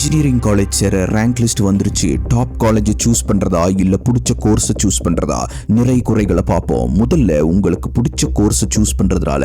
Engineering college சேர rank list வந்துருச்சு. Top college choose பண்றதா இல்ல பிடிச்ச கோர்ஸ் சூஸ் பண்றதா, நிறை குறைகளை பார்ப்போம். முதல்ல உங்களுக்கு பிடிச்ச கோர்ஸ் சூஸ் பண்றதுனால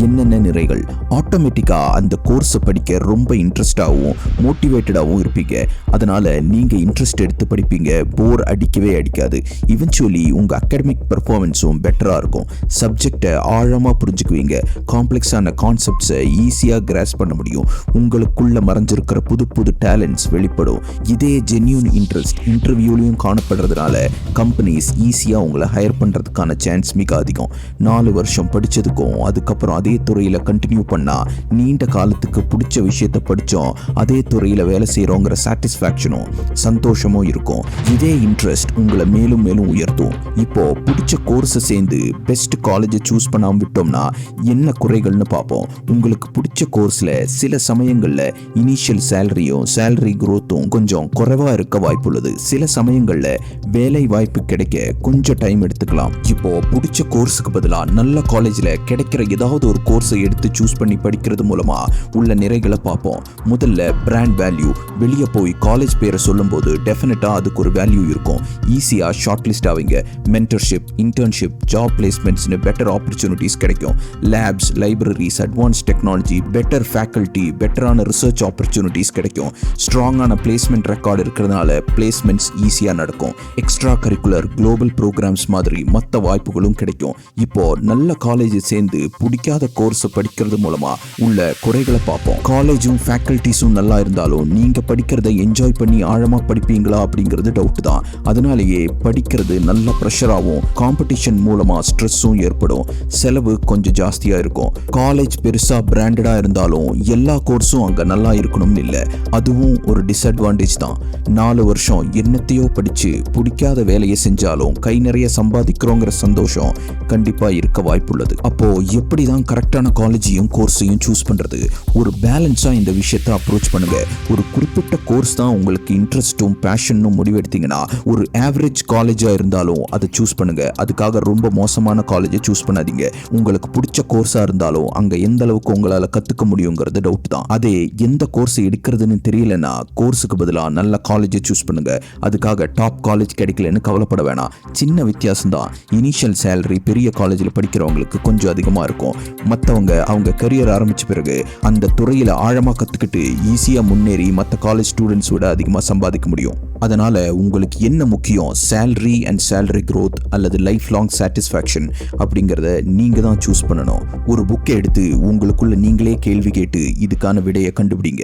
என்னென்ன நிறைகள்? ஆட்டோமேட்டிக்கா அந்த கோர்ஸை படிக்க ரொம்ப இன்ட்ரெஸ்டாகவும் மோட்டிவேட்டடாகவும் இருப்பீங்க. அதனால நீங்க இன்ட்ரெஸ்ட் எடுத்து படிப்பீங்க. போர் அடிக்கவே அடிக்காது. இவென்ச்சுவலி உங்க அகாடமிக் பெர்ஃபார்மன்ஸும் பெட்டரா இருக்கும். சப்ஜெக்டை ஆழமா புரிஞ்சுக்குவீங்க. காம்ப்ளெக்ஸான கான்செப்ட்ஸை ஈஸியா கிராஸ் பண்ண முடியும். உங்களுக்குள்ள மறைஞ்சிருக்கிற புது புது டேலண்ட்ஸ் வெளிப்படும். இதே ஜென்யூன் இன்ட்ரெஸ்ட் இன்டர்வியூலையும் காணப்படுறதுனால கம்பெனிஸ் ஈஸியா உங்களை ஹையர் பண்றதுக்கான சான்ஸ் மிக அதிகம். 4 வருஷம் படிச்சதுக்கும் அதுக்கப்புறம் அதே துறையில கண்டினியூ பண்ணா நீண்ட காலத்துக்கு பிடிச்ச விஷயத்த படிச்சோம் அதே துறையில வேலை செய்யறோங்கிற சாட்டிஸ்ஃபேக்ஷனும் சந்தோஷமும் இருக்கும். இதே இன்ட்ரெஸ்ட் உங்களை மேலும் மேலும் உயர்த்தும். இப்போ பிடிச்ச கோர்ஸை சேர்ந்து பெஸ்ட் காலேஜை சூஸ் பண்ணாம விட்டோம்னா என்ன குறைகள்னு பார்ப்போம். உங்களுக்கு பிடிச்ச கோர்ஸ்ல சில சமயங்கள்ல இனிஷியல் சேலரி growthம் கொஞ்சம் குறைவா இருக்க வாய்ப்புள்ளது. சில சமயங்கள்ல வேலை வாய்ப்பு கிடைக்க கொஞ்சம் டைம் எடுத்துக்கலாம். இப்போ பிடிச்ச கோர்ஸுக்கு பதிலா நல்ல காலேஜ்ல கிடைக்கிற ஏதாவது ஒரு கோர்ஸை எடுத்து சூஸ் பண்ணி படிக்கிறது மூலமா உள்ள நிறைகளை பார்ப்போம். முதல்ல பிராண்ட் வேல்யூ. வெளியே போய் காலேஜ் பேரை சொல்லும் போது டெஃபினட்டா அதுக்கு ஒரு வேல்யூ இருக்கும். ஈஸியா ஷார்ட் லிஸ்ட் ஆவீங்க. மென்டர்ஷிப், இன்டர்ன்ஷிப், ஜாப் பிளேஸ்மெண்ட்ஸ்னு பெட்டர் ஆப்பர்ச்சுனிட்டிஸ் கிடைக்கும். Labs, libraries, advance technology, better faculty, பெட்டரான ரிசர்ச் ஆப்பர்ச்சுனிட்டிஸ் கிடைக்கும். ஸ்ட்ராங்கான பிளேஸ்மெண்ட் ரெக்கார்டு இருக்கிறதுனால பிளேஸ்மெண்ட்ஸ் ஈஸியாக நடக்கும். எக்ஸ்ட்ரா கரிக்குலர், குளோபல் ப்ரோக்ராம்ஸ் மாதிரி மற்ற வாய்ப்புகளும் கிடைக்கும். இப்போ நல்ல காலேஜ் சேர்ந்து பிடிக்காத கோர்ஸை படிக்கிறது மூலமா உள்ள குறைகளை பார்ப்போம். காலேஜும் ஃபேக்கல்டிஸும் நல்லா இருந்தாலும் நீங்க படிக்கிறத என்ஜாய் பண்ணி ஆழமா படிப்பீங்களா அப்படிங்கிறது டவுட் தான். அதனாலேயே படிக்கிறது நல்ல ப்ரெஷராகவும் காம்படிஷன் மூலமா ஸ்ட்ரெஸ்ஸும் ஏற்படும். செலவு கொஞ்சம் ஜாஸ்தியா இருக்கும். காலேஜ் பெருசா பிராண்டடா இருந்தாலும் எல்லா கோர்ஸும் அங்க நல்லா இருக்கணும்னு இல்லை. அதுவும் ஒரு டிஸ்அட்வான்டேஜ் தான். 4 வருஷம் என்னத்தையோ படிச்சு பிடிக்காத வேலையை செஞ்சாலும் கை நிறைய சம்பாதிக்கிறோங்கிற சந்தோஷம் கண்டிப்பா இருக்க வாய்ப்புள்ளது. அப்போ எப்படிதான் கரெக்டான காலேஜையும் கோர்ஸையும் சூஸ் பண்றது? ஒரு பேலன்ஸா இந்த விஷயத்தை அப்ரோச் பண்ணுங்க. ஒரு குறிப்பிட்ட கோர்ஸ் தான் உங்களுக்கு இன்ட்ரெஸ்டும் பேஷனும் முடிவெடுத்தீங்கன்னா ஒரு ஆவரேஜ் காலேஜா இருந்தாலும் அதை சூஸ் பண்ணுங்க. அதுக்காக ரொம்ப மோசமான காலேஜை சூஸ் பண்ணாதீங்க. உங்களுக்கு பிடிச்ச கோர்ஸா இருந்தாலும் அங்க எந்த அளவுக்கு உங்களால கத்துக்க முடியுங்கிறது டவுட் தான். அதே எந்த கோர்ஸ் எடுக்கிறதுன்னு தெரியலன்னா கோர்ஸுக்கு பதிலாக நல்ல காலேஜை சூஸ் பண்ணுங்க. அதுக்காக டாப் காலேஜ் கிடைக்கலன்னு கவலைப்பட வேணாம். சின்ன வித்தியாசம் தான். இனிஷியல் சேலரி பெரிய காலேஜில் படிக்கிறவங்களுக்கு கொஞ்சம் அதிகமாக இருக்கும். மற்றவங்க அவங்க கரியர் ஆரம்பிச்ச பிறகு அந்த துறையில் ஆழமாக கற்றுக்கிட்டு ஈஸியாக முன்னேறி மற்ற காலேஜ் ஸ்டூடெண்ட்ஸ் விட அதிகமாக சம்பாதிக்க முடியும். அதனால உங்களுக்கு என்ன முக்கியம்? சேலரி அண்ட் சேலரி growth அல்லது லைஃப் லாங் சாட்டிஸ்ஃபேக்ஷன் அப்படிங்கிறத நீங்க தான் சூஸ் பண்ணணும். ஒரு புக்கை எடுத்து உங்களுக்குள்ள நீங்களே கேள்வி கேட்டு இதுக்கான விடையை கண்டுபிடிங்க.